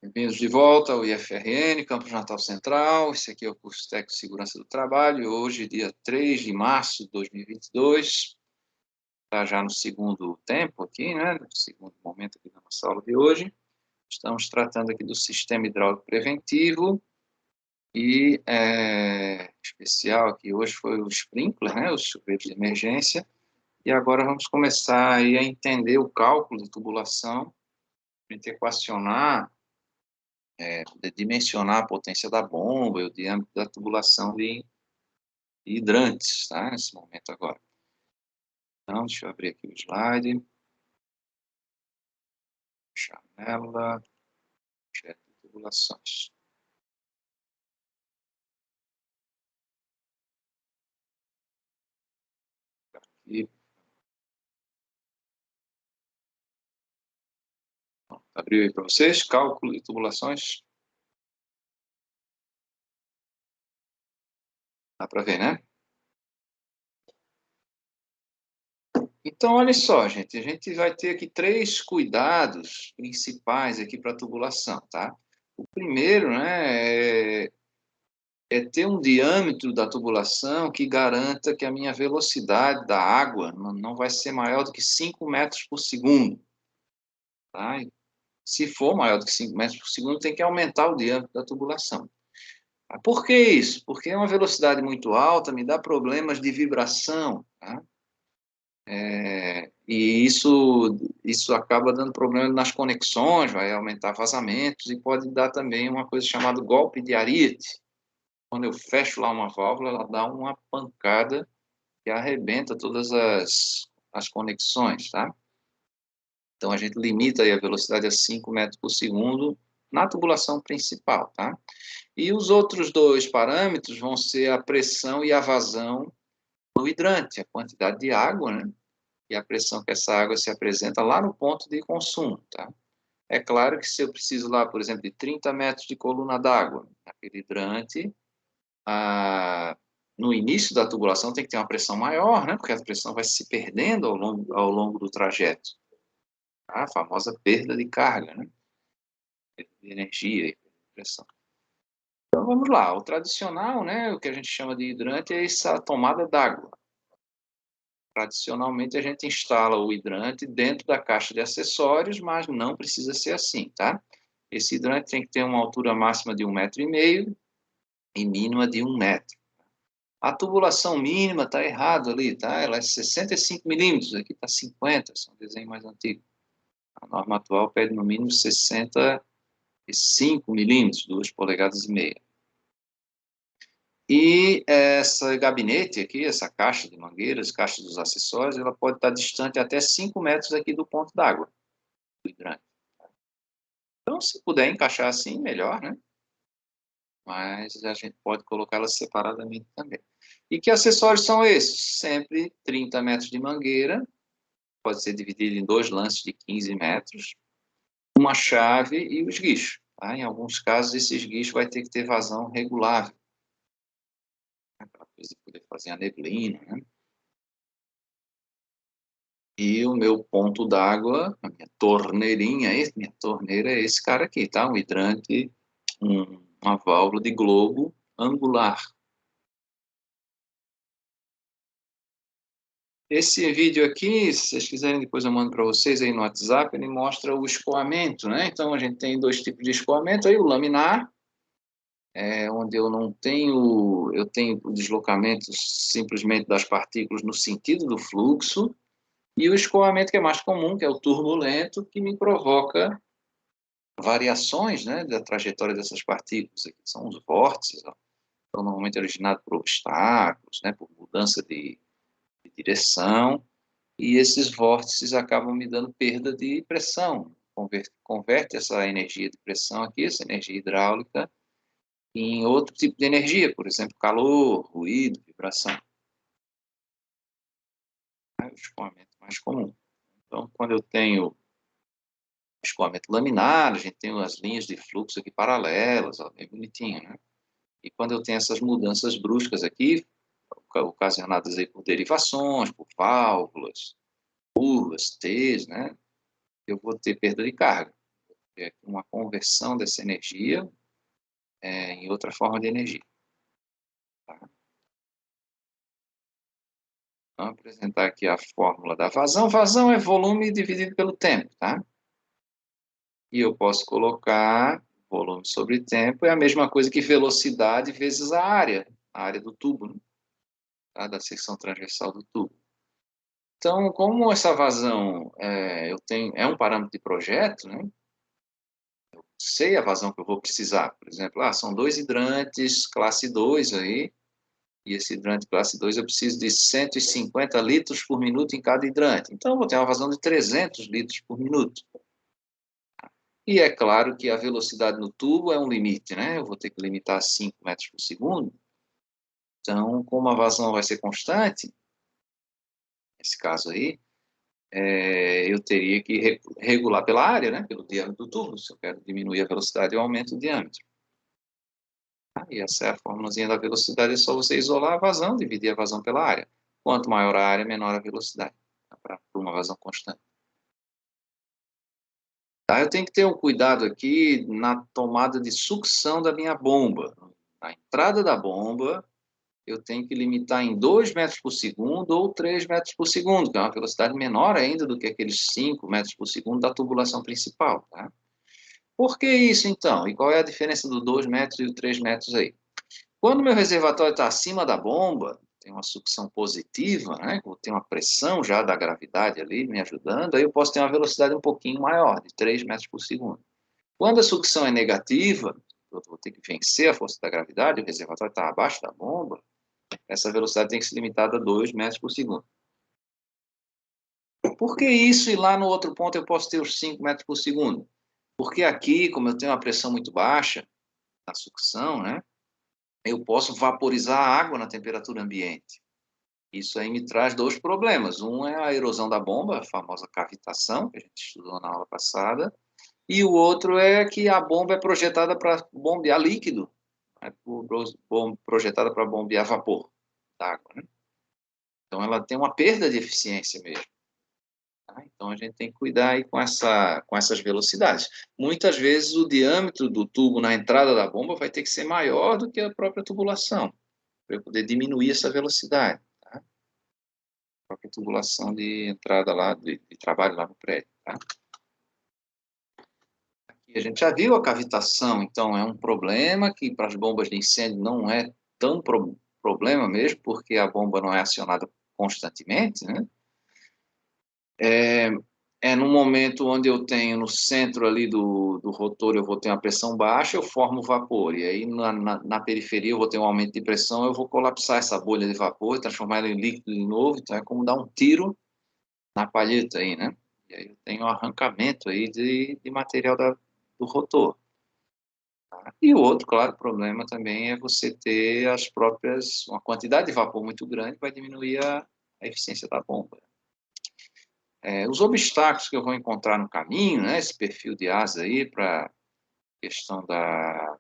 Bem-vindos de volta ao IFRN, Campus Natal Central. Esse aqui é o curso técnico de segurança do trabalho. Hoje, dia 3 de março de 2022. Está já no segundo tempo aqui, né? No segundo momento aqui da nossa aula de hoje. Estamos tratando aqui do sistema hidráulico preventivo. E especial aqui hoje foi o sprinkler, né? Os chuveiros de emergência. E agora vamos começar aí a entender o cálculo de tubulação, a gente equacionar, poder dimensionar a potência da bomba e o diâmetro da tubulação de hidrantes, tá? Nesse momento agora. Então, deixa eu abrir aqui o slide. Janela, chat de tubulações. Aqui. Abriu aí para vocês, cálculo de tubulações. Dá para ver, né? Então, olha só, gente, a gente vai ter aqui 3 cuidados principais aqui para a tubulação, tá? O primeiro, né, é ter um diâmetro da tubulação que garanta que a minha velocidade da água não vai ser maior do que 5 metros por segundo, tá? Se for maior do que 5 metros por segundo, tem que aumentar o diâmetro da tubulação. Por que isso? Porque uma velocidade muito alta me dá problemas de vibração, tá? E isso acaba dando problema nas conexões, vai aumentar vazamentos e pode dar também uma coisa chamada golpe de Ariete. Quando eu fecho lá uma válvula, ela dá uma pancada que arrebenta todas as conexões, tá? Então, a gente limita aí a velocidade a 5 metros por segundo na tubulação principal, tá? E os outros 2 parâmetros vão ser a pressão e a vazão no hidrante, a quantidade de água, né? E a pressão que essa água se apresenta lá no ponto de consumo, tá? É claro que se eu preciso lá, por exemplo, de 30 metros de coluna d'água, aquele hidrante, no início da tubulação tem que ter uma pressão maior, né? Porque a pressão vai se perdendo ao longo do trajeto. A famosa perda de carga, né? Perda de energia e pressão. Então vamos lá, o tradicional, né? O que a gente chama de hidrante é essa tomada d'água. Tradicionalmente a gente instala o hidrante dentro da caixa de acessórios, mas não precisa ser assim, tá? Esse hidrante tem que ter uma altura máxima de 1,5 m e mínima de 1 metro. A tubulação mínima está errado ali, tá? Ela é 65 milímetros, aqui está 50, são desenho mais antigo. A norma atual pede no mínimo 65 milímetros, 2 polegadas e meia. E essa gabinete aqui, essa caixa de mangueiras, caixa dos acessórios, ela pode estar distante até 5 metros aqui do ponto d'água, do hidrante. Então, se puder encaixar assim, melhor, né? Mas a gente pode colocá-las separadamente também. E que acessórios são esses? Sempre 30 metros de mangueira, pode ser dividido em 2 lances de 15 metros, uma chave e os guichos. Tá? Em alguns casos, esses guichos vai ter que ter vazão regulável, para poder fazer a neblina, né? E o meu ponto d'água, a minha torneirinha, minha torneira é esse cara aqui, tá? Um hidrante, uma válvula de globo angular. Esse vídeo aqui, se vocês quiserem, depois eu mando para vocês aí no WhatsApp, ele mostra o escoamento, né? Então, a gente tem 2 tipos de escoamento aí, o laminar, onde eu tenho o deslocamento simplesmente das partículas no sentido do fluxo, e o escoamento que é mais comum, que é o turbulento, que me provoca variações, né, da trajetória dessas partículas, aqui são os vórtices, ó, são normalmente originados por obstáculos, né, por mudança de direção, e esses vórtices acabam me dando perda de pressão, converte essa energia de pressão aqui, essa energia hidráulica, em outro tipo de energia, por exemplo, calor, ruído, vibração. É o escoamento mais comum. Então, quando eu tenho escoamento laminar, a gente tem as linhas de fluxo aqui paralelas, ó, bem bonitinho, né? E quando eu tenho essas mudanças bruscas aqui, ocasionadas aí por derivações, por válvulas, curvas, T's, né? Eu vou ter perda de carga. ter uma conversão dessa energia em outra forma de energia. Tá? Vamos apresentar aqui a fórmula da vazão. Vazão é volume dividido pelo tempo, tá? E eu posso colocar volume sobre tempo, é a mesma coisa que velocidade vezes a área do tubo, né? Tá? Da seção transversal do tubo. Então, como essa vazão é um parâmetro de projeto, né? Eu sei a vazão que eu vou precisar. Por exemplo, são 2 hidrantes classe 2 aí, e esse hidrante classe 2 eu preciso de 150 litros por minuto em cada hidrante. Então, eu vou ter uma vazão de 300 litros por minuto. E é claro que a velocidade no tubo é um limite, né? Eu vou ter que limitar a 5 metros por segundo. Então, como a vazão vai ser constante, nesse caso aí, eu teria que regular pela área, né? Pelo diâmetro do tubo. Se eu quero diminuir a velocidade, eu aumento o diâmetro. E essa é a formulazinha da velocidade, é só você isolar a vazão, dividir a vazão pela área. Quanto maior a área, menor a velocidade, para uma vazão constante. Tá? Eu tenho que ter um cuidado aqui na tomada de sucção da minha bomba. Na entrada da bomba, eu tenho que limitar em 2 metros por segundo ou 3 metros por segundo, que é uma velocidade menor ainda do que aqueles 5 metros por segundo da tubulação principal. Tá? Por que isso, então? E qual é a diferença do 2 metros e o 3 metros aí? Quando o meu reservatório está acima da bomba, tem uma sucção positiva, né? Tem uma pressão já da gravidade ali me ajudando, aí eu posso ter uma velocidade um pouquinho maior, de 3 metros por segundo. Quando a sucção é negativa, eu vou ter que vencer a força da gravidade, o reservatório está abaixo da bomba, essa velocidade tem que ser limitada a 2 metros por segundo. Por que isso e lá no outro ponto eu posso ter os 5 metros por segundo? Porque aqui, como eu tenho uma pressão muito baixa, na sucção, né? Eu posso vaporizar a água na temperatura ambiente. Isso aí me traz 2 problemas. Um é a erosão da bomba, a famosa cavitação, que a gente estudou na aula passada, e o outro é que a bomba é projetada para bombear líquido, é projetada para bombear vapor d'água, né? Então, ela tem uma perda de eficiência mesmo. Tá? Então, a gente tem que cuidar aí com essas velocidades. Muitas vezes, o diâmetro do tubo na entrada da bomba vai ter que ser maior do que a própria tubulação, para eu poder diminuir essa velocidade. Tá? Própria tubulação de entrada lá, de trabalho lá no prédio. Tá? Aqui a gente já viu a cavitação, então é um problema que para as bombas de incêndio não é tão problema mesmo, porque a bomba não é acionada constantemente, né? É no momento onde eu tenho no centro ali do rotor, eu vou ter uma pressão baixa, eu formo vapor, e aí na periferia eu vou ter um aumento de pressão, eu vou colapsar essa bolha de vapor e transformar ela em líquido de novo, então é como dar um tiro na palheta aí, né? E aí eu tenho um arrancamento aí de material do rotor. Tá? E o outro, claro, problema também é você ter uma quantidade de vapor muito grande, vai diminuir a eficiência da bomba. Os obstáculos que eu vou encontrar no caminho, né, esse perfil de asa aí para questão da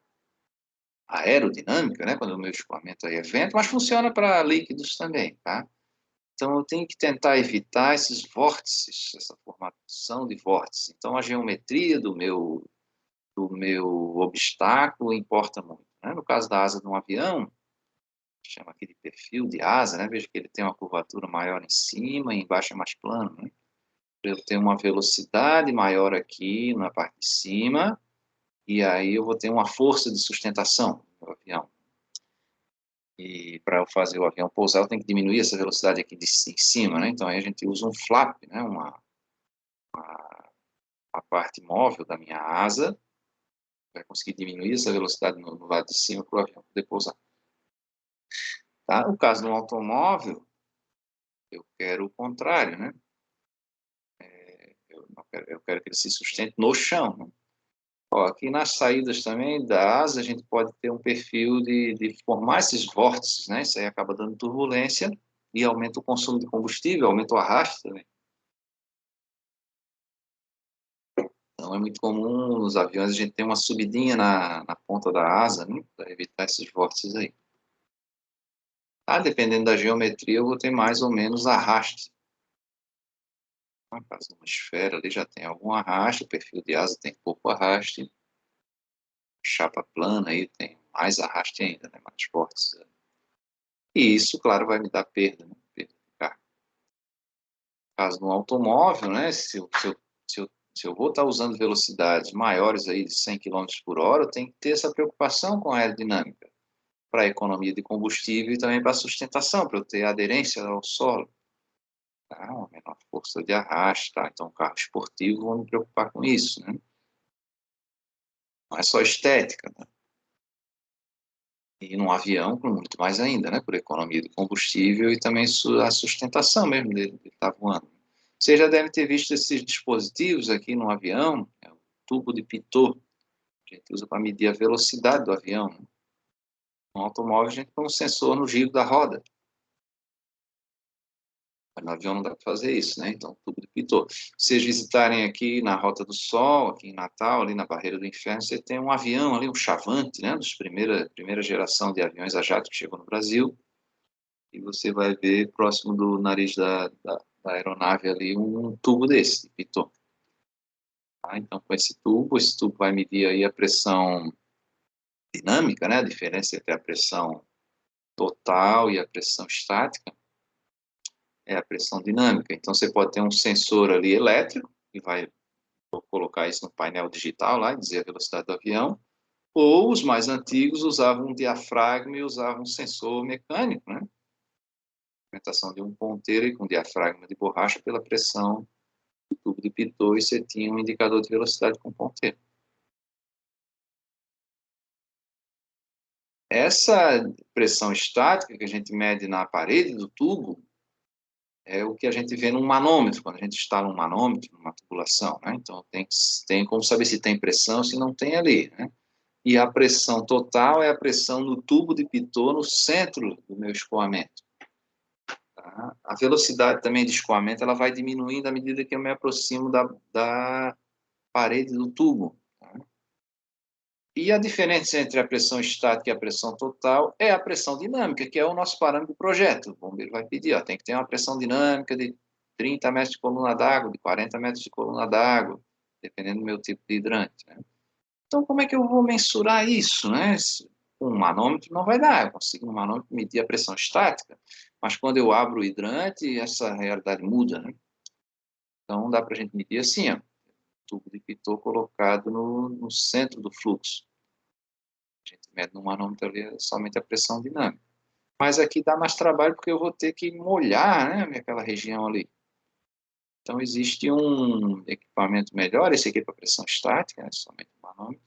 aerodinâmica, né, quando o meu escoamento aí é vento, mas funciona para líquidos também, tá? Então, eu tenho que tentar evitar esses vórtices, essa formação de vórtices. Então, a geometria do meu obstáculo importa muito. Né? No caso da asa de um avião, chama aqui de perfil de asa, né? Veja que ele tem uma curvatura maior em cima e embaixo é mais plano, né? Eu tenho uma velocidade maior aqui na parte de cima, e aí eu vou ter uma força de sustentação do avião. E para eu fazer o avião pousar, eu tenho que diminuir essa velocidade aqui em cima, né? Então aí a gente usa um flap, né? A parte móvel da minha asa, vai conseguir diminuir essa velocidade no lado de cima para o avião poder pousar. Tá? No caso do automóvel, eu quero o contrário, né? Eu quero que ele se sustente no chão, né? Ó, aqui nas saídas também da asa, a gente pode ter um perfil de formar esses vórtices, né? Isso aí acaba dando turbulência e aumenta o consumo de combustível, aumenta o arraste também. Então, é muito comum nos aviões a gente ter uma subidinha na ponta da asa, né? Para evitar esses vórtices aí. Dependendo da geometria, eu vou ter mais ou menos arraste. No caso de uma esfera, ali já tem algum arraste, o perfil de asa tem pouco arraste, chapa plana aí tem mais arraste ainda, né? Mais fortes. E isso, claro, vai me dar perda, né? Perda de carga. No caso de um automóvel, né? Se eu vou estar usando velocidades maiores aí de 100 km por hora, eu tenho que ter essa preocupação com a aerodinâmica, para a economia de combustível e também para a sustentação, para eu ter aderência ao solo, tá? Uma menor força de arraste, tá? Então, carro esportivo, vou me preocupar com isso, né? Não é só estética, né? E num avião, muito mais ainda, né? Por economia de combustível e também a sustentação mesmo dele estar voando. Você já deve ter visto esses dispositivos aqui no avião, é o tubo de pitot, que a gente usa para medir a velocidade do avião, né? No automóvel, a gente põe um sensor no giro da roda. No avião não dá para fazer isso, né? Então, tubo de pitot. Se vocês visitarem aqui na Rota do Sol, aqui em Natal, ali na Barreira do Inferno, você tem um avião ali, um Chavante, né? Dos primeira geração de aviões a jato que chegou no Brasil. E você vai ver, próximo do nariz da aeronave ali, um tubo desse, de pitot. Tá? Então, com esse tubo vai medir aí a pressão dinâmica, né? A diferença entre a pressão total e a pressão estática é a pressão dinâmica. Então, você pode ter um sensor ali elétrico, que vai colocar isso no painel digital lá e dizer a velocidade do avião, ou os mais antigos usavam um diafragma e usavam um sensor mecânico, né? Movimentação de um ponteiro e com diafragma de borracha pela pressão do tubo de pitot e você tinha um indicador de velocidade com ponteiro. Essa pressão estática que a gente mede na parede do tubo é o que a gente vê num manômetro, quando a gente instala um manômetro numa tubulação, né? Então, tem como saber se tem pressão ou se não tem ali, né? E a pressão total é a pressão no tubo de pitot no centro do meu escoamento. Tá? A velocidade também de escoamento ela vai diminuindo à medida que eu me aproximo da parede do tubo. Tá? E a diferença entre a pressão estática e a pressão total é a pressão dinâmica, que é o nosso parâmetro do projeto. O bombeiro vai pedir, ó, tem que ter uma pressão dinâmica de 30 metros de coluna d'água, de 40 metros de coluna d'água, dependendo do meu tipo de hidrante. Né? Então, como é que eu vou mensurar isso? Né? Com um manômetro não vai dar, eu consigo no manômetro medir a pressão estática, mas quando eu abro o hidrante, essa realidade muda. Né? Então, dá para a gente medir assim, ó, tubo de pitot colocado no centro do fluxo. A gente mede no manômetro ali somente a pressão dinâmica. Mas aqui dá mais trabalho porque eu vou ter que molhar, né, aquela região ali. Então, existe um equipamento melhor, esse aqui é para pressão estática, né, somente o manômetro,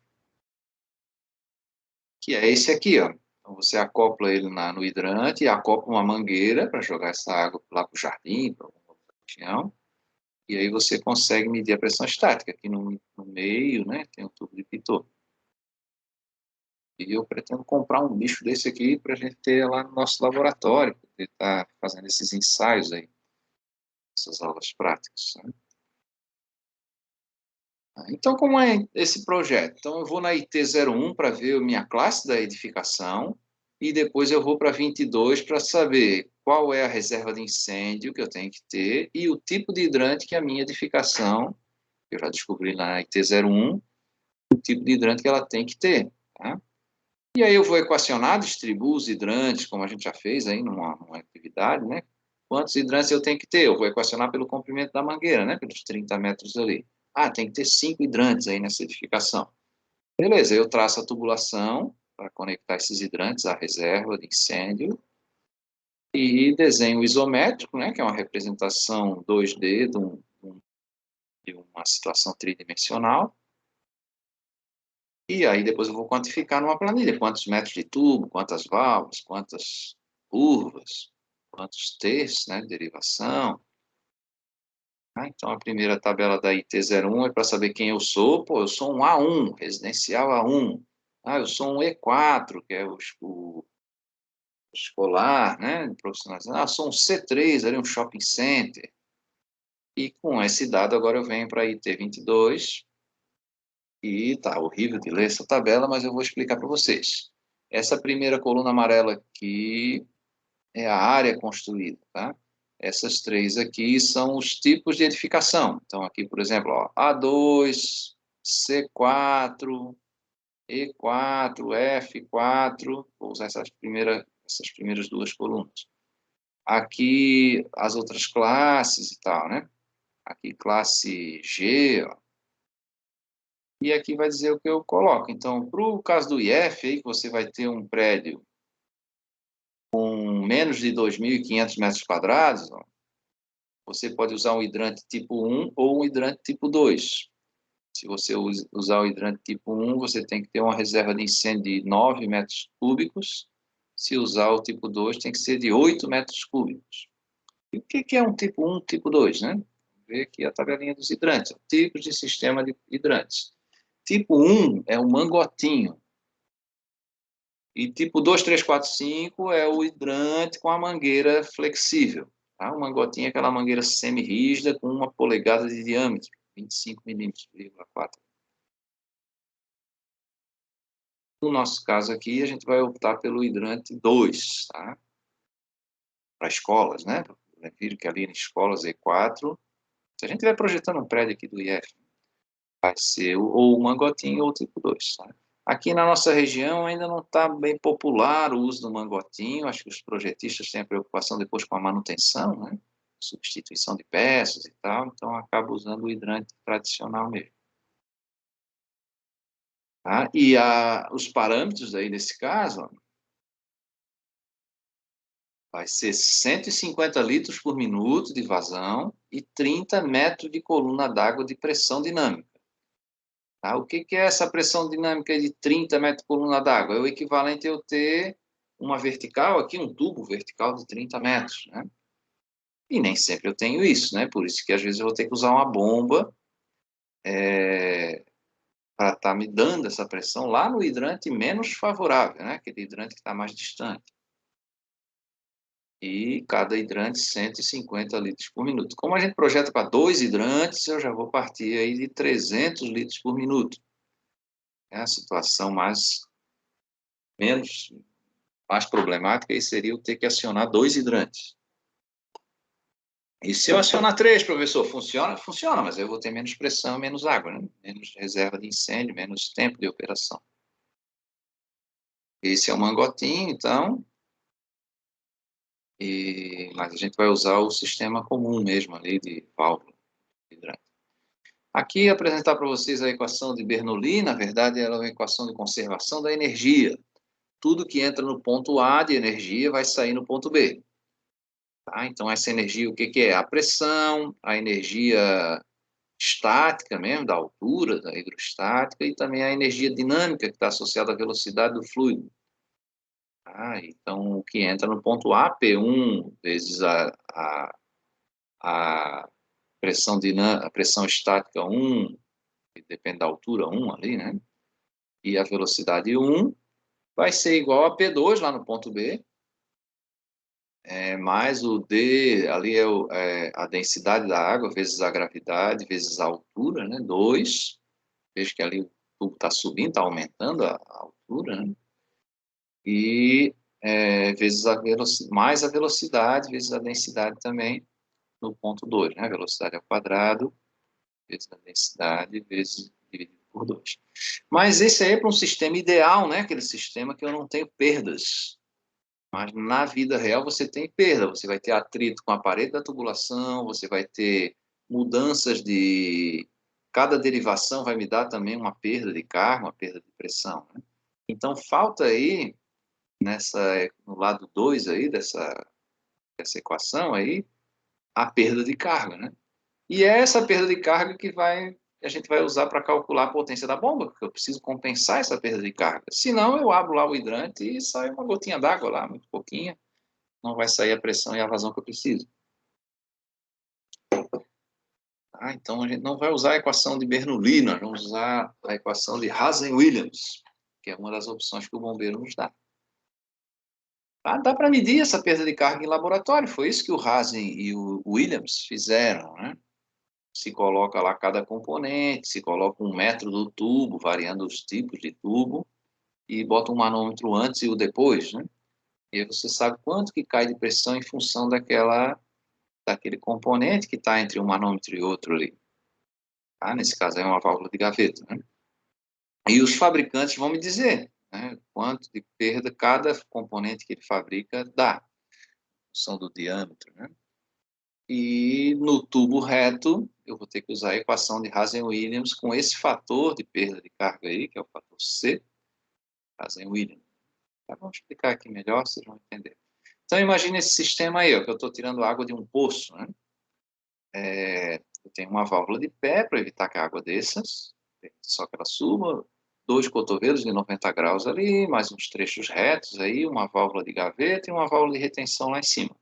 que é esse aqui, ó. Então, você acopla ele no hidrante e acopla uma mangueira para jogar essa água lá para o jardim, para alguma região, e aí você consegue medir a pressão estática. Aqui no meio, né, tem um tubo de pitot. E eu pretendo comprar um bicho desse aqui para a gente ter lá no nosso laboratório, para estar fazendo esses ensaios aí, essas aulas práticas. Né? Então, como é esse projeto? Então, eu vou na IT01 para ver a minha classe da edificação e depois eu vou para a 22 para saber qual é a reserva de incêndio que eu tenho que ter e o tipo de hidrante que a minha edificação, eu já descobri lá na IT01, o tipo de hidrante que ela tem que ter. Tá? E aí eu vou equacionar, distribuo os hidrantes, como a gente já fez aí numa atividade, né? Quantos hidrantes eu tenho que ter? Eu vou equacionar pelo comprimento da mangueira, né? Pelos 30 metros ali. Ah, tem que ter 5 hidrantes aí nessa edificação. Beleza, eu traço a tubulação para conectar esses hidrantes à reserva de incêndio e desenho o isométrico, né? Que é uma representação 2D de uma situação tridimensional. E aí depois eu vou quantificar numa planilha quantos metros de tubo, quantas válvulas, quantas curvas, quantos T's, né, derivação. Então a primeira tabela da IT01 é para saber quem eu sou. Pô, eu sou um A1, residencial A1. Ah, eu sou um E4, que é o escolar, né, profissionalizante. Ah, eu sou um C3, ali um shopping center. E com esse dado agora eu venho para a IT22. E tá horrível de ler essa tabela, mas eu vou explicar para vocês. Essa primeira coluna amarela aqui é a área construída, tá? essas três aqui são os tipos de edificação. Então, aqui, por exemplo, ó, A2, C4, E4, F4, vou usar essas primeiras duas colunas. Aqui, as outras classes e tal, né? Aqui, classe G, ó. E aqui vai dizer o que eu coloco. Então, para o caso do IF, aí, que você vai ter um prédio com menos de 2.500 metros quadrados, ó, você pode usar um hidrante tipo 1 ou um hidrante tipo 2. Se você usar o hidrante tipo 1, você tem que ter uma reserva de incêndio de 9 metros cúbicos. Se usar o tipo 2, tem que ser de 8 metros cúbicos. E o que é um tipo 1, tipo 2, né? Vamos ver aqui a tabelinha dos hidrantes. Tipos de sistema de hidrantes. Tipo 1 é o mangotinho. E tipo 2, 3, 4, 5 é o hidrante com a mangueira flexível. Tá? O mangotinho é aquela mangueira semi-rígida com 1 polegada de diâmetro, 25 milímetros, 4. No nosso caso aqui, a gente vai optar pelo hidrante 2, tá? Para escolas, né? Viram que ali em escolas E4, se a gente estiver projetando um prédio aqui do IF, vai ser ou o mangotinho ou o tipo 2, tá? Aqui na nossa região ainda não está bem popular o uso do mangotinho, acho que os projetistas têm a preocupação depois com a manutenção, né? Substituição de peças e tal, então acaba usando o hidrante tradicional mesmo. Tá? E os parâmetros aí desse caso, ó, vai ser 150 litros por minuto de vazão e 30 metros de coluna d'água de pressão dinâmica. Tá? O que é essa pressão dinâmica de 30 metros de coluna d'água? É o equivalente a eu ter uma vertical aqui, um tubo vertical de 30 metros, né? E nem sempre eu tenho isso, né? Por isso que às vezes eu vou ter que usar uma bomba para estar me dando essa pressão lá no hidrante menos favorável, né? Aquele hidrante que está mais distante. E cada hidrante 150 litros por minuto. Como a gente projeta para 2 hidrantes, eu já vou partir aí de 300 litros por minuto. É a situação mais problemática aí seria eu ter que acionar 2 hidrantes. E se eu acionar 3, professor, funciona? Funciona, mas eu vou ter menos pressão, menos água, né? Menos reserva de incêndio, menos tempo de operação. Esse é o mangotinho, então, mas a gente vai usar o sistema comum mesmo ali de válvula hidrante. Aqui apresentar para vocês a equação de Bernoulli, na verdade ela é uma equação de conservação da energia. Tudo que entra no ponto A de energia vai sair no ponto B. Tá? Então essa energia, o que é? A pressão, a energia estática mesmo, da altura, da hidrostática, e também a energia dinâmica que está associada à velocidade do fluido. Tá? Então o que entra no ponto A, P1 vezes a pressão estática 1, que depende da altura 1 ali, né? E a velocidade 1 vai ser igual a P2 lá no ponto B, mais o D, ali é a densidade da água, vezes a gravidade, vezes a altura, né? 2. Veja que ali o tubo está subindo, está aumentando a altura, né? E vezes mais a velocidade, vezes a densidade também no ponto 2, né? A velocidade ao quadrado, vezes a densidade, vezes dividido por 2. Mas esse aí é para um sistema ideal, né? Aquele sistema que eu não tenho perdas. Mas na vida real você tem perda, você vai ter atrito com a parede da tubulação, você vai ter mudanças de... Cada derivação vai me dar também uma perda de carga, uma perda de pressão, né? Então falta aí, no lado 2 aí dessa equação aí, a perda de carga, né? E é essa perda de carga que a gente vai usar para calcular a potência da bomba, porque eu preciso compensar essa perda de carga. Senão eu abro lá o hidrante e sai uma gotinha d'água lá, muito pouquinha, não vai sair a pressão e a vazão que eu preciso. Então a gente não vai usar a equação de Bernoulli, nós vamos usar a equação de Hazen-Williams, que é uma das opções que o bombeiro nos dá. Dá para medir essa perda de carga em laboratório, foi isso que o Hazen e o Williams fizeram, né? Se coloca lá cada componente, se coloca 1 metro do tubo, variando os tipos de tubo, e bota um manômetro antes e o depois, né? E aí você sabe quanto que cai de pressão em função daquela daquele componente que está entre um manômetro e outro ali. Tá? Nesse caso é uma válvula de gaveta, né? E os fabricantes vão me dizer, né, quanto de perda cada componente que ele fabrica dá, função do diâmetro, né? E no tubo reto, eu vou ter que usar a equação de Hazen-Williams com esse fator de perda de carga aí, que é o fator C, Hazen-Williams. Tá, vamos explicar aqui melhor, vocês vão entender. Então, imagine esse sistema aí, ó, que eu estou tirando água de um poço, né? Eu tenho uma válvula de pé para evitar que a água desça, só que ela suba, 2 cotovelos de 90 graus ali, mais uns trechos retos aí, uma válvula de gaveta e uma válvula de retenção lá em cima.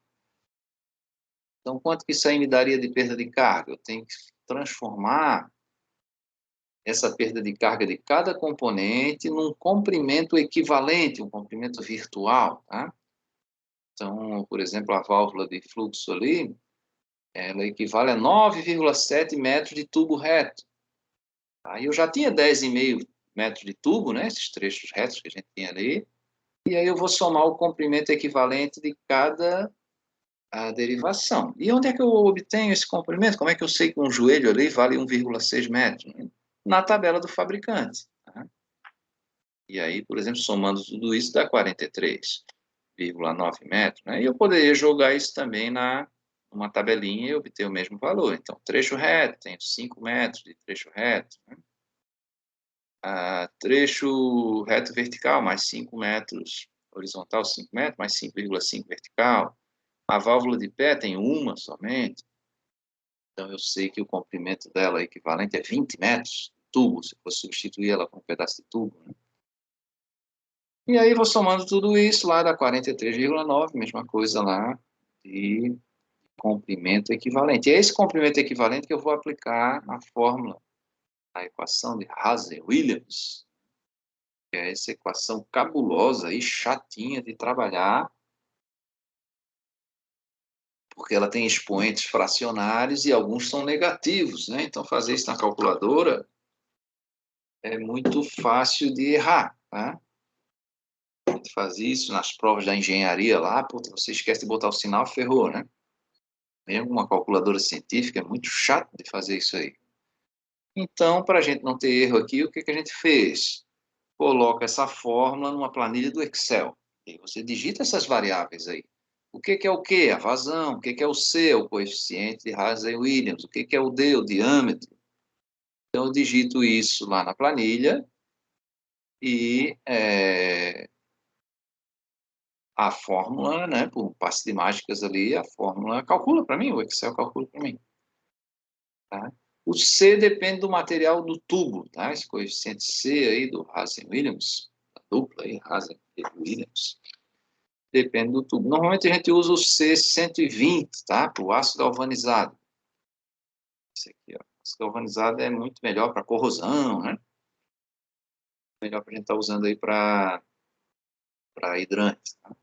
Então, quanto que isso aí me daria de perda de carga? Eu tenho que transformar essa perda de carga de cada componente num comprimento equivalente, um comprimento virtual, tá? Então, por exemplo, a válvula de fluxo ali, ela equivale a 9,7 metros de tubo reto. Aí eu já tinha 10,5 metros de tubo, né? Esses trechos retos que a gente tinha ali. E aí eu vou somar o comprimento equivalente de cada derivação. E onde é que eu obtenho esse comprimento? Como é que eu sei que um joelho ali vale 1,6 metros? Na tabela do fabricante. Tá? E aí, por exemplo, somando tudo isso, dá 43,9 metros. Né? E eu poderia jogar isso também numa tabelinha e obter o mesmo valor. Então, trecho reto, tenho 5 metros de trecho reto. Né? Trecho reto vertical, mais 5 metros. Horizontal, 5 metros, mais 5,5 vertical. A válvula de pé tem uma somente. Então, eu sei que o comprimento dela equivalente é 20 metros de tubo, se eu for substituir ela por um pedaço de tubo. Né? E aí, vou somando tudo isso, lá dá 43,9, mesma coisa lá, de comprimento equivalente. E é esse comprimento equivalente que eu vou aplicar na fórmula, a equação de Hazen-Williams, que é essa equação cabulosa e chatinha de trabalhar, porque ela tem expoentes fracionários e alguns são negativos, né? Então, fazer isso na calculadora é muito fácil de errar, tá? A gente faz isso nas provas da engenharia lá, puta, você esquece de botar o sinal, ferrou, né? Tem alguma calculadora científica, é muito chato de fazer isso aí. Então, para a gente não ter erro aqui, o que que a gente fez? Coloca essa fórmula numa planilha do Excel. E você digita essas variáveis aí. O que que é o quê? A vazão. O que que é o C? O coeficiente de Hazen-Williams. O que que é o D? O diâmetro. Então, eu digito isso lá na planilha e a fórmula, né, por um passe de mágicas ali, a fórmula calcula para mim, o Excel calcula para mim. Tá? O C depende do material do tubo, tá? Esse coeficiente C aí do Hazen-Williams, a dupla aí, Hazen-Williams, depende do tubo. Normalmente a gente usa o C120, tá? Para o aço galvanizado. Esse aqui, ó. O aço galvanizado é muito melhor para corrosão, né? Melhor para a gente estar usando aí para hidrantes, tá?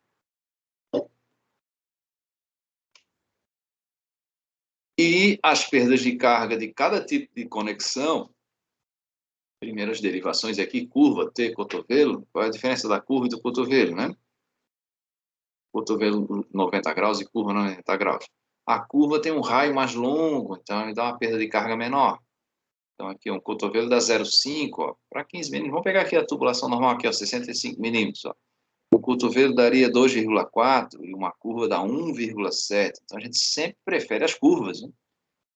E as perdas de carga de cada tipo de conexão, primeiras derivações aqui, curva, T, cotovelo. Qual é a diferença da curva e do cotovelo, né? Cotovelo 90 graus e curva 90 graus. A curva tem um raio mais longo, então ele dá uma perda de carga menor. Então aqui um cotovelo dá 0,5 para 15 milímetros. Vamos pegar aqui a tubulação normal, aqui, ó, 65 milímetros. Ó. O cotovelo daria 2,4 e uma curva dá 1,7. Então a gente sempre prefere as curvas, né?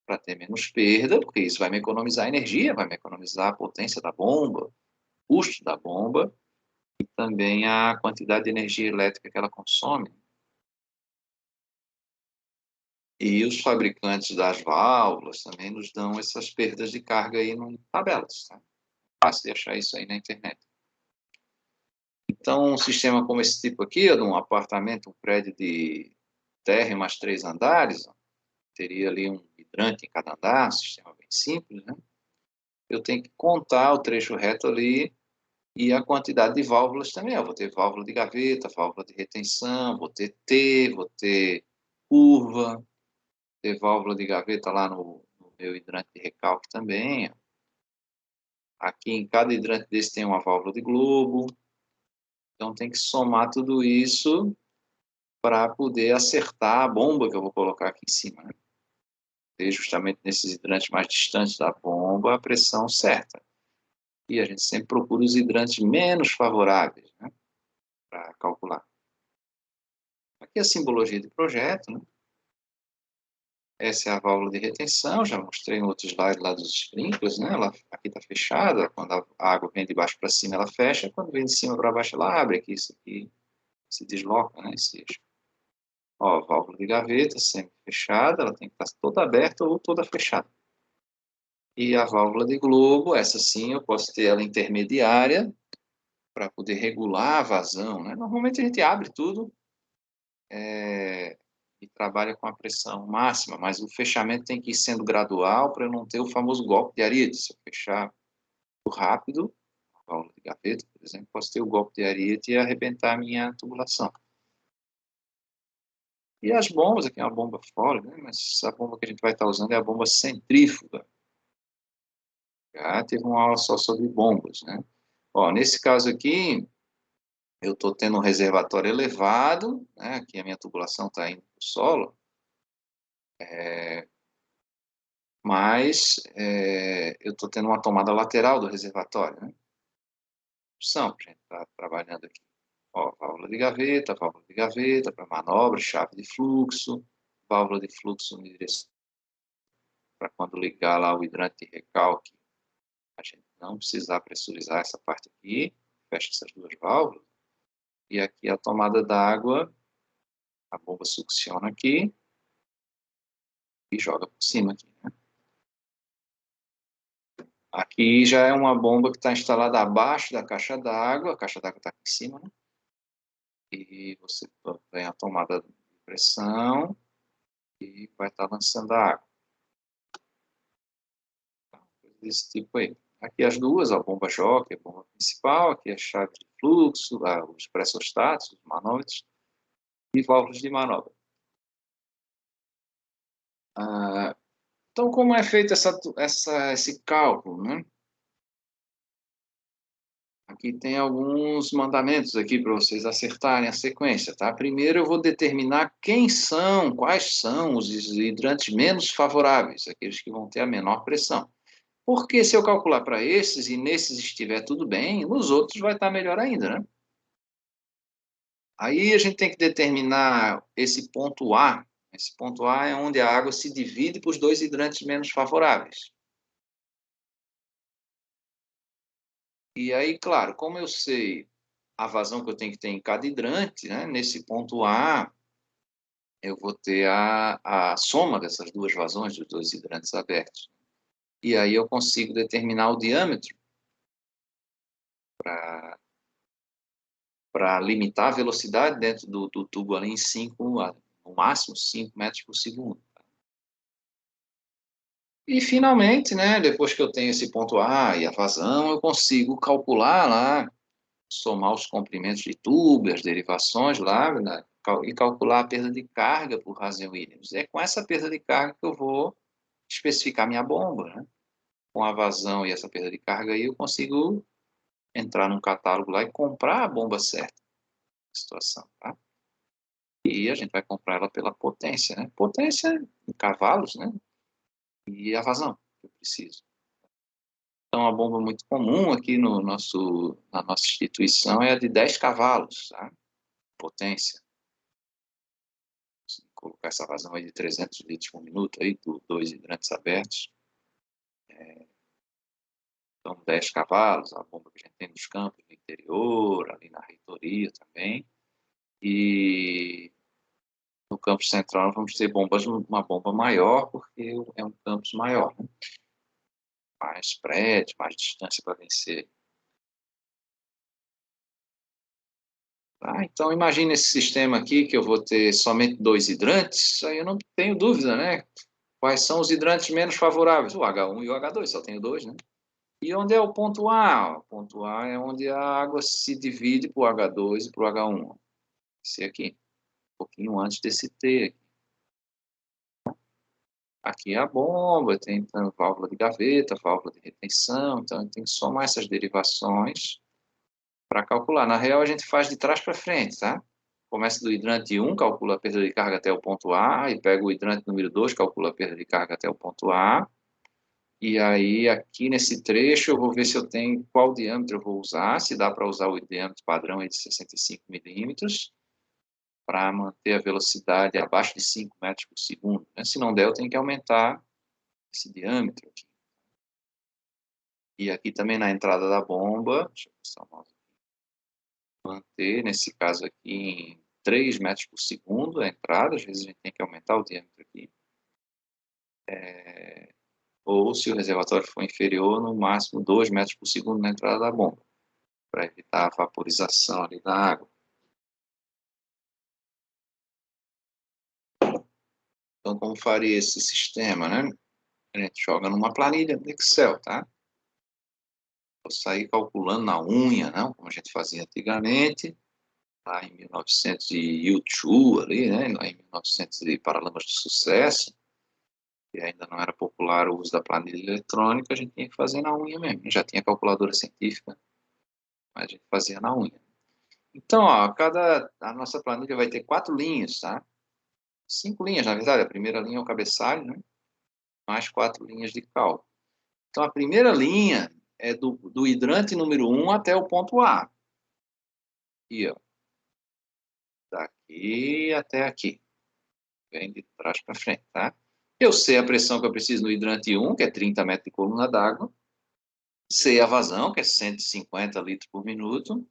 Para ter menos perda, porque isso vai me economizar energia, vai me economizar a potência da bomba, o custo da bomba e também a quantidade de energia elétrica que ela consome. E os fabricantes das válvulas também nos dão essas perdas de carga aí em tabelas. Tá? Fácil de achar isso aí na internet. Então, um sistema como esse tipo aqui, de um apartamento, um prédio de térreo mais 3 andares, ó, teria ali um hidrante em cada andar, um sistema bem simples, né? Eu tenho que contar o trecho reto ali e a quantidade de válvulas também. Eu vou ter válvula de gaveta, válvula de retenção, vou ter T, vou ter curva, ter válvula de gaveta lá no meu hidrante de recalque também. Aqui em cada hidrante desse tem uma válvula de globo. Então tem que somar tudo isso para poder acertar a bomba que eu vou colocar aqui em cima, né? Ter justamente nesses hidrantes mais distantes da bomba a pressão certa. E a gente sempre procura os hidrantes menos favoráveis, né, para calcular. Aqui é a simbologia de projeto, né? Essa é a válvula de retenção, já mostrei em outro slide lá dos sprinklers, né? Ela aqui está fechada, quando a água vem de baixo para cima ela fecha, quando vem de cima para baixo ela abre, aqui isso aqui se desloca, né? Esse eixo. Ó, a válvula de gaveta sempre fechada, ela tem que estar toda aberta ou toda fechada. E a válvula de globo, essa sim eu posso ter ela intermediária para poder regular a vazão, né? Normalmente a gente abre tudo e trabalha com a pressão máxima, mas o fechamento tem que ir sendo gradual para eu não ter o famoso golpe de ariete. Se eu fechar muito rápido, a válvula de gaveta, por exemplo, posso ter o golpe de ariete e arrebentar a minha tubulação. E as bombas, aqui é uma bomba fora, né? Mas a bomba que a gente vai estar usando é a bomba centrífuga. Já teve uma aula só sobre bombas, né? Ó, nesse caso aqui, eu estou tendo um reservatório elevado, né? Aqui a minha tubulação está indo para o solo, mas eu estou tendo uma tomada lateral do reservatório, né? Opção para a gente estar trabalhando aqui. Ó, válvula de gaveta para manobra, chave de fluxo, válvula de fluxo para quando ligar lá o hidrante de recalque, a gente não precisar pressurizar essa parte aqui, fecha essas duas válvulas, e aqui a tomada d'água, a bomba succiona aqui e joga por cima aqui, né? Aqui já é uma bomba que está instalada abaixo da caixa d'água, a caixa d'água está aqui em cima, né? E você tem a tomada de pressão e vai estar lançando a água. Desse tipo aí. Aqui as duas, a bomba jockey, a bomba principal, aqui a chave de fluxo, os pressostatos, os manômetros e válvulas de manobra. Então, como é feito esse cálculo, né? Aqui tem alguns mandamentos aqui para vocês acertarem a sequência, tá? Primeiro eu vou determinar quais são os hidrantes menos favoráveis, aqueles que vão ter a menor pressão. Porque se eu calcular para esses e nesses estiver tudo bem, nos outros vai estar melhor ainda, né? Aí a gente tem que determinar esse ponto A. Esse ponto A é onde a água se divide para os dois hidrantes menos favoráveis. E aí, claro, como eu sei a vazão que eu tenho que ter em cada hidrante, né, nesse ponto A, eu vou ter a soma dessas duas vazões dos dois hidrantes abertos. E aí eu consigo determinar o diâmetro para limitar a velocidade dentro do tubo ali em 5, no máximo 5 metros por segundo. E, finalmente, né, depois que eu tenho esse ponto A e a vazão, eu consigo calcular lá, somar os comprimentos de tubo, as derivações lá, né, e calcular a perda de carga por Hazen-Williams. É com essa perda de carga que eu vou especificar minha bomba, né? Com a vazão e essa perda de carga aí, eu consigo entrar num catálogo lá e comprar a bomba certa na situação, tá? E a gente vai comprar ela pela potência, né? Potência em cavalos, né? E a vazão que eu preciso. Então, a bomba muito comum aqui na nossa instituição é a de 10 cavalos, tá? Potência. Se colocar essa vazão aí de 300 litros por minuto, aí, por dois hidrantes abertos. Então, 10 cavalos, a bomba que a gente tem nos campos do interior, ali na reitoria também. E no campus central nós vamos ter uma bomba maior, porque é um campus maior, né? Mais prédio, mais distância para vencer. Tá? Então, imagine esse sistema aqui, que eu vou ter somente dois hidrantes, aí eu não tenho dúvida, né? Quais são os hidrantes menos favoráveis? O H1 e o H2, só tenho dois, né? E onde é o ponto A? O ponto A é onde a água se divide para o H2 e para o H1. Esse aqui, um pouquinho antes desse T aqui. Aqui é a bomba, tem então, válvula de gaveta, válvula de retenção, então tem que somar essas derivações para calcular. Na real, a gente faz de trás para frente, tá? Começa do hidrante 1, calcula a perda de carga até o ponto A, e pega o hidrante número 2, calcula a perda de carga até o ponto A. E aí, aqui nesse trecho, eu vou ver se eu tenho qual diâmetro eu vou usar, se dá para usar o diâmetro padrão aí de 65 milímetros, para manter a velocidade abaixo de 5 metros por segundo. Se não der, eu tenho que aumentar esse diâmetro aqui. E aqui também na entrada da bomba, deixa eu passar o mouse aqui, manter, nesse caso aqui, em 3 metros por segundo a entrada, às vezes a gente tem que aumentar o diâmetro aqui. Ou se o reservatório for inferior, no máximo 2 metros por segundo na entrada da bomba, para evitar a vaporização ali da água. Então, como faria esse sistema, né? A gente joga numa planilha do Excel, tá? Vou sair calculando na unha, não? Como a gente fazia antigamente, lá em 1900 de YouTube, ali, né? Em 1900 de Paralamas de Sucesso, e ainda não era popular o uso da planilha eletrônica, a gente tinha que fazer na unha mesmo. Já tinha calculadora científica, mas a gente fazia na unha. Então, ó, a nossa planilha vai ter 4 linhas, tá? 5 linhas, na verdade. A primeira linha é o cabeçalho, né? Mais 4 linhas de cálculo. Então, a primeira linha é do hidrante número 1 até o ponto A. Aqui, ó. Daqui até aqui. Vem de trás para frente, tá? Eu sei a pressão que eu preciso no hidrante 1, que é 30 metros de coluna d'água. Sei a vazão, que é 150 litros por minuto.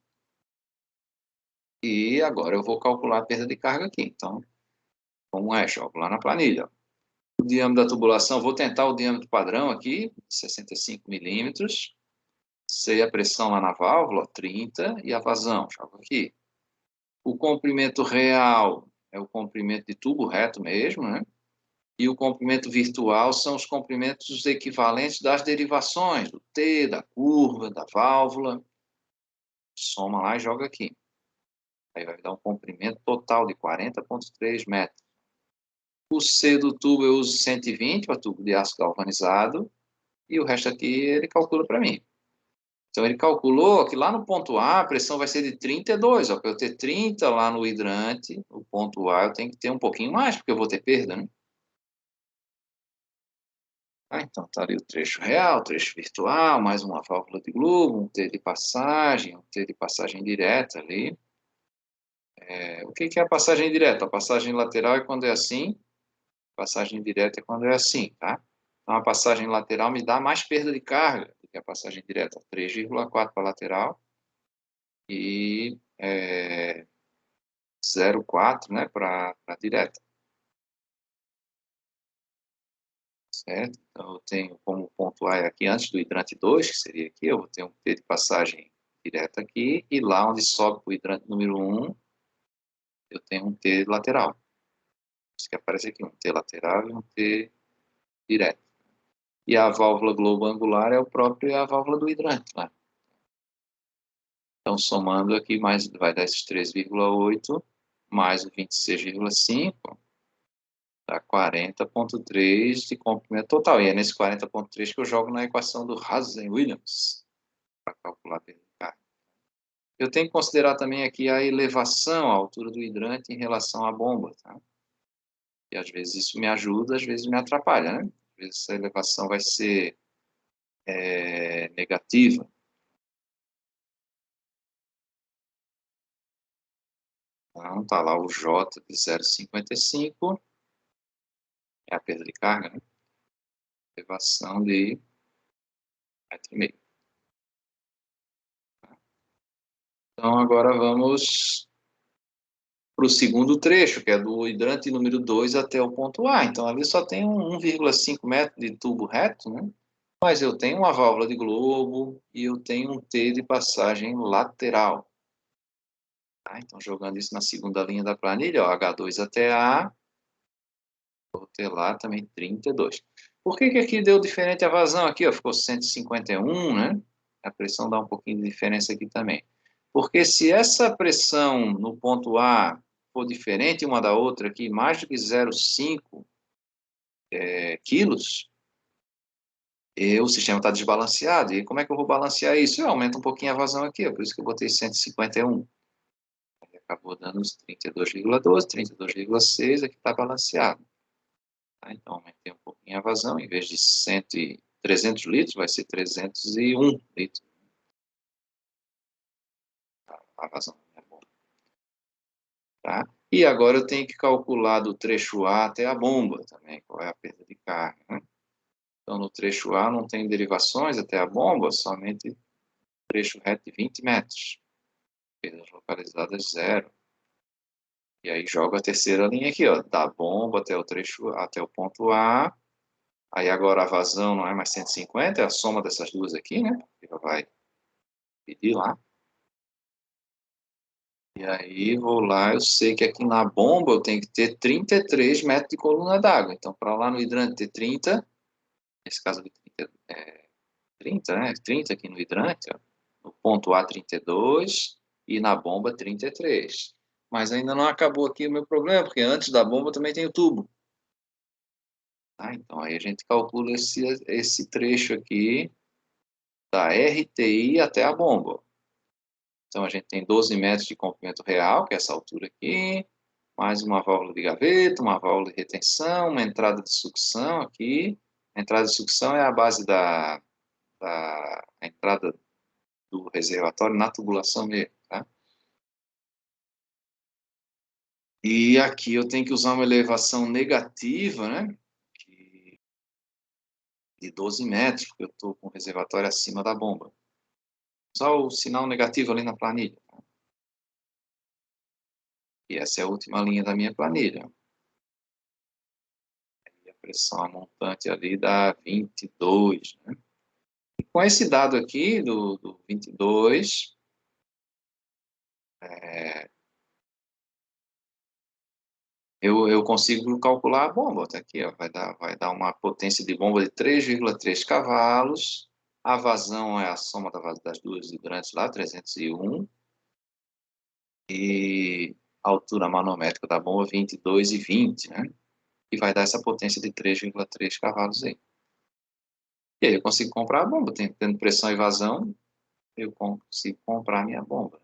E agora eu vou calcular a perda de carga aqui. Então, como é? Jogo lá na planilha. O diâmetro da tubulação, vou tentar o diâmetro padrão aqui, 65 milímetros. Sei a pressão lá na válvula, 30, e a vazão, jogo aqui. O comprimento real é o comprimento de tubo reto mesmo, né? E o comprimento virtual são os comprimentos equivalentes das derivações, do T, da curva, da válvula. Soma lá e joga aqui. Aí vai dar um comprimento total de 40,3 metros. O C do tubo eu uso 120 para tubo de aço galvanizado. E o resto aqui ele calcula para mim. Então ele calculou que lá no ponto A a pressão vai ser de 32. Para eu ter 30 lá no hidrante, o ponto A eu tenho que ter um pouquinho mais, porque eu vou ter perda, né? Então está ali o trecho real, o trecho virtual, mais uma válvula de globo, um T de passagem, um T de passagem direta ali. O que é a passagem direta? A passagem lateral é quando é assim, a passagem direta é quando é assim, tá? Então a passagem lateral me dá mais perda de carga do que a passagem direta, 3,4 para a lateral e 0,4, né, para a direta. Certo? Então, eu tenho como ponto A aqui antes do hidrante 2, que seria aqui, eu vou ter um T de passagem direta aqui, e lá onde sobe para o hidrante número 1, eu tenho um T lateral. Isso que aparece aqui, um T lateral e um T direto. E a válvula globo angular é a válvula do hidrante lá. Então, somando aqui, vai dar esses 3,8 mais o 26,5, dá 40,3 de comprimento total. E é nesse 40,3 que eu jogo na equação do Hazen-Williams para calcular a perda de carga. Eu tenho que considerar também aqui a elevação, a altura do hidrante em relação à bomba, tá? E às vezes isso me ajuda, às vezes me atrapalha, né? Às vezes essa elevação vai ser negativa. Então, tá lá o J de 0,55, é a perda de carga, né? Elevação de 1,5 m. Então, agora vamos para o segundo trecho, que é do hidrante número 2 até o ponto A. Então, ali só tem 1,5 metro de tubo reto, né? Mas eu tenho uma válvula de globo e eu tenho um T de passagem lateral. Tá? Então, jogando isso na segunda linha da planilha, ó, H2 até A, vou ter lá também 32. Por que aqui deu diferente a vazão? Aqui ó, ficou 151, né? A pressão dá um pouquinho de diferença aqui também. Porque se essa pressão no ponto A for diferente uma da outra aqui, mais do que 0,5 quilos, o sistema está desbalanceado. E como é que eu vou balancear isso? Eu aumento um pouquinho a vazão aqui, ó, por isso que eu botei 151. acabou dando 32,12, 32,6, aqui está balanceado. Tá? Então, aumentei um pouquinho a vazão, em vez de 300 litros, vai ser 301 litros. A vazão é boa. Tá? E agora eu tenho que calcular do trecho A até a bomba também, qual é a perda de carga, né? Então, no trecho A não tem derivações até a bomba, somente trecho reto de 20 metros. Perdas localizadas, 0. E aí jogo a terceira linha aqui, ó, da bomba até o trecho, até o ponto A. Aí agora a vazão não é mais 150, é a soma dessas duas aqui, né? Ela vai pedir lá. E aí vou lá, eu sei que aqui na bomba eu tenho que ter 33 metros de coluna d'água. Então, para lá no hidrante ter 30, nesse caso aqui 30, né? 30 aqui no hidrante, ó. No ponto A 32 e na bomba 33. Mas ainda não acabou aqui o meu problema, porque antes da bomba também tem o tubo. Tá? Então aí a gente calcula esse trecho aqui da RTI até a bomba. Então a gente tem 12 metros de comprimento real, que é essa altura aqui, mais uma válvula de gaveta, uma válvula de retenção, uma entrada de sucção aqui. A entrada de sucção é a base da entrada do reservatório na tubulação mesmo, tá? E aqui eu tenho que usar uma elevação negativa, né? De 12 metros, porque eu estou com o reservatório acima da bomba. Usar o sinal negativo ali na planilha. Tá? E essa é a última linha da minha planilha. E a pressão montante ali dá 22, né? E com esse dado aqui, do 22, eu consigo calcular a bomba. Tá aqui, ó, vai dar uma potência de bomba de 3,3 cavalos. A vazão é a soma das duas hidrantes lá, 301. E a altura manométrica da bomba, 22,20, né? E vai dar essa potência de 3,3 cavalos aí. E aí eu consigo comprar a bomba. Tendo pressão e vazão, eu consigo comprar a minha bomba.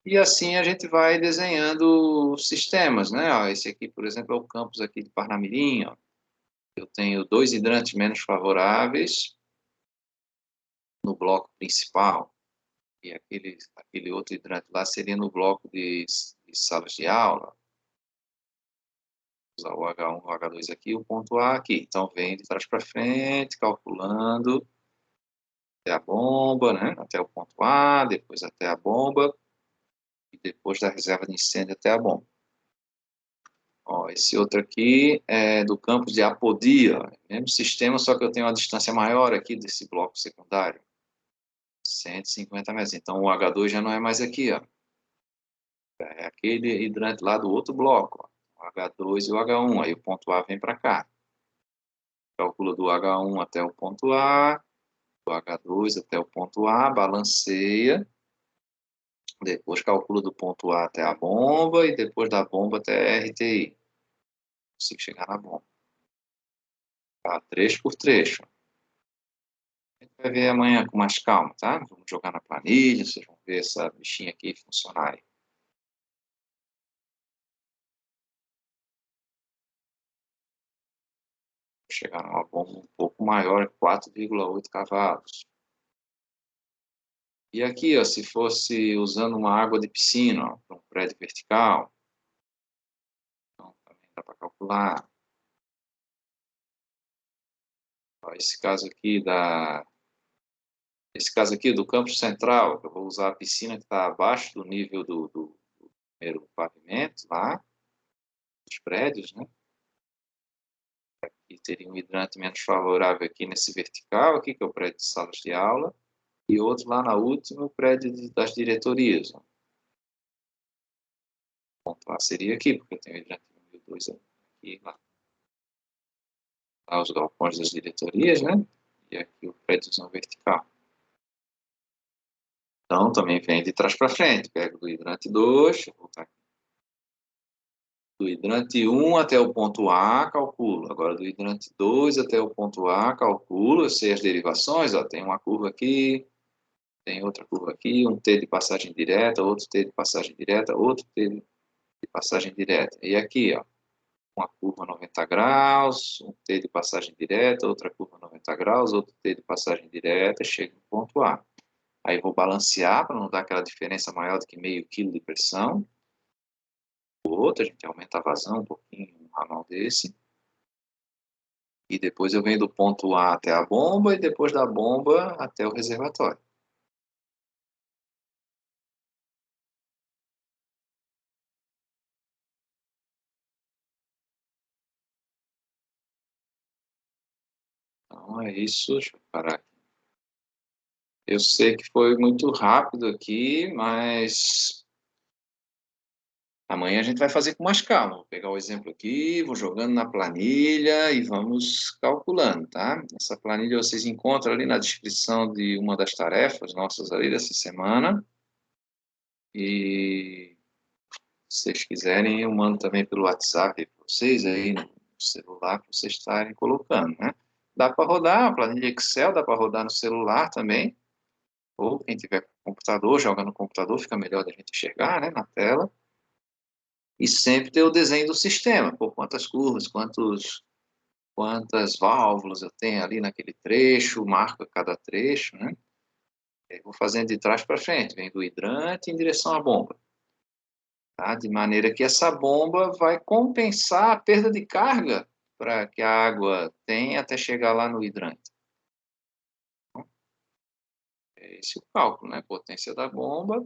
E assim a gente vai desenhando sistemas, né? Ó, esse aqui, por exemplo, é o campus aqui de Parnamirim, ó. Eu tenho 2 hidrantes menos favoráveis no bloco principal, e aquele outro hidrante lá seria no bloco de salas de aula. Vou usar o H1, o H2 aqui, o ponto A aqui. Então, vem de trás para frente, calculando até a bomba, né? Até o ponto A, depois até a bomba, e depois da reserva de incêndio até a bomba. Ó, esse outro aqui é do campus de Apodia, mesmo sistema, só que eu tenho uma distância maior aqui desse bloco secundário, 150 metros. Então o H2 já não é mais aqui, ó. É aquele hidrante lá do outro bloco, ó. O H2 e o H1, aí o ponto A vem para cá. Calcula do H1 até o ponto A, do H2 até o ponto A, balanceia, depois calcula do ponto A até a bomba e depois da bomba até a RTI. Consigo chegar na bomba. Tá? Trecho por trecho. A gente vai ver amanhã com mais calma, tá? Vamos jogar na planilha, vocês vão ver essa bichinha aqui funcionar aí. Vou chegar numa bomba um pouco maior, 4,8 cavalos. E aqui, ó, se fosse usando uma água de piscina, para um prédio vertical, então também dá para calcular. Ó, esse caso aqui do campus central, eu vou usar a piscina que está abaixo do nível do primeiro pavimento lá, dos prédios, né? E teria um hidrante menos favorável aqui nesse vertical, aqui, que é o prédio de salas de aula, e outro lá na última, o prédio das diretorias. Ó. O ponto A seria aqui, porque eu tenho o hidrante 1 e 2 aqui e lá. Lá os galpões das diretorias, né? E aqui o prédiozão vertical. Então, também vem de trás para frente. Pego do hidrante 2, vou voltar aqui. Do hidrante 1 até o ponto A, calculo. Agora, do hidrante 2 até o ponto A, calculo. Eu sei as derivações, ó, tem uma curva aqui, Tem outra curva aqui, um T de passagem direta, outro T de passagem direta, outro T de passagem direta. E aqui, ó, uma curva 90 graus, um T de passagem direta, outra curva 90 graus, outro T de passagem direta, chega no ponto A. Aí vou balancear para não dar aquela diferença maior do que meio quilo de pressão. O outro, a gente aumenta a vazão um pouquinho, um ramal desse. E depois eu venho do ponto A até a bomba e depois da bomba até o reservatório. Então é isso, deixa eu parar aqui. Eu sei que foi muito rápido aqui, mas amanhã a gente vai fazer com mais calma. Vou pegar o exemplo aqui, vou jogando na planilha e vamos calculando, tá? Essa planilha vocês encontram ali na descrição de uma das tarefas nossas ali dessa semana. E se vocês quiserem, eu mando também pelo WhatsApp para vocês aí no celular para vocês estarem colocando, né? Dá para rodar, a planilha Excel dá para rodar no celular também, ou quem tiver computador, joga no computador, fica melhor da gente enxergar, né, na tela. E sempre ter o desenho do sistema, por quantas curvas, quantas válvulas eu tenho ali naquele trecho, marca cada trecho, né? Eu vou fazendo de trás para frente, vem do hidrante em direção à bomba. Tá? De maneira que essa bomba vai compensar a perda de carga para que a água tenha até chegar lá no hidrante. Esse é o cálculo, né? Potência da bomba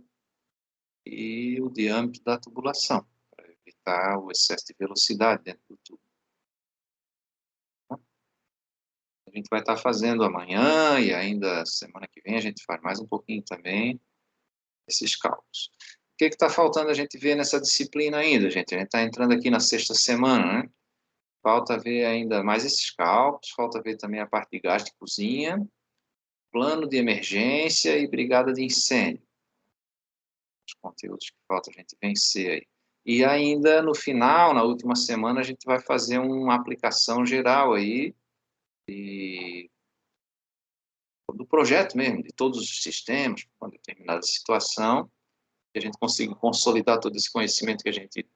e o diâmetro da tubulação, para evitar o excesso de velocidade dentro do tubo. A gente vai estar fazendo amanhã e ainda semana que vem a gente faz mais um pouquinho também esses cálculos. O que está faltando a gente ver nessa disciplina ainda, gente? A gente está entrando aqui na sexta semana, né? Falta ver ainda mais esses cálculos, falta ver também a parte de gás de cozinha, plano de emergência e brigada de incêndio. Os conteúdos que falta a gente vencer aí. E ainda no final, na última semana, a gente vai fazer uma aplicação geral aí do projeto mesmo, de todos os sistemas, para uma determinada situação, que a gente consiga consolidar todo esse conhecimento que a gente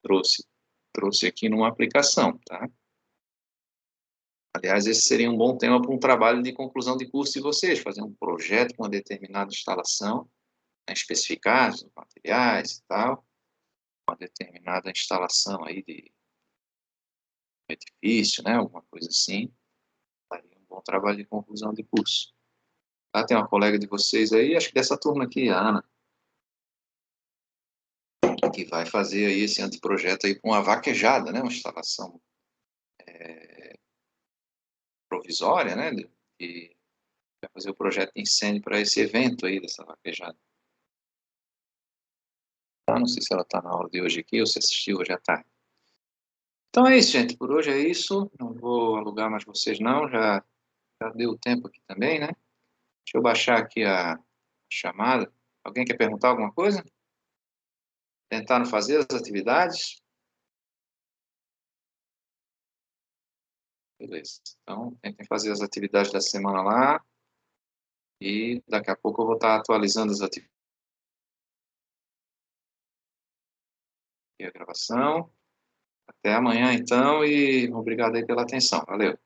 trouxe aqui numa aplicação, tá? Aliás, esse seria um bom tema para um trabalho de conclusão de curso de vocês, fazer um projeto com uma determinada instalação, né, especificar os materiais e tal, uma determinada instalação aí de edifício, né, alguma coisa assim, faria um bom trabalho de conclusão de curso. Tá? Tem uma colega de vocês aí, acho que dessa turma aqui, a Ana, que vai fazer aí esse anteprojeto aí com uma vaquejada, né, uma instalação provisória, né, e vai fazer o projeto de incêndio para esse evento aí dessa vaquejada. Não sei se ela está na aula de hoje aqui ou se assistiu hoje à tarde. Então é isso, gente. Por hoje é isso. Não vou alugar mais vocês, não. Já deu tempo aqui também, né? Deixa eu baixar aqui a chamada. Alguém quer perguntar alguma coisa? Tentaram fazer as atividades? Beleza. Então, tentem fazer as atividades da semana lá. E daqui a pouco eu vou estar atualizando as atividades e a gravação. Até amanhã, então, e obrigado aí pela atenção. Valeu.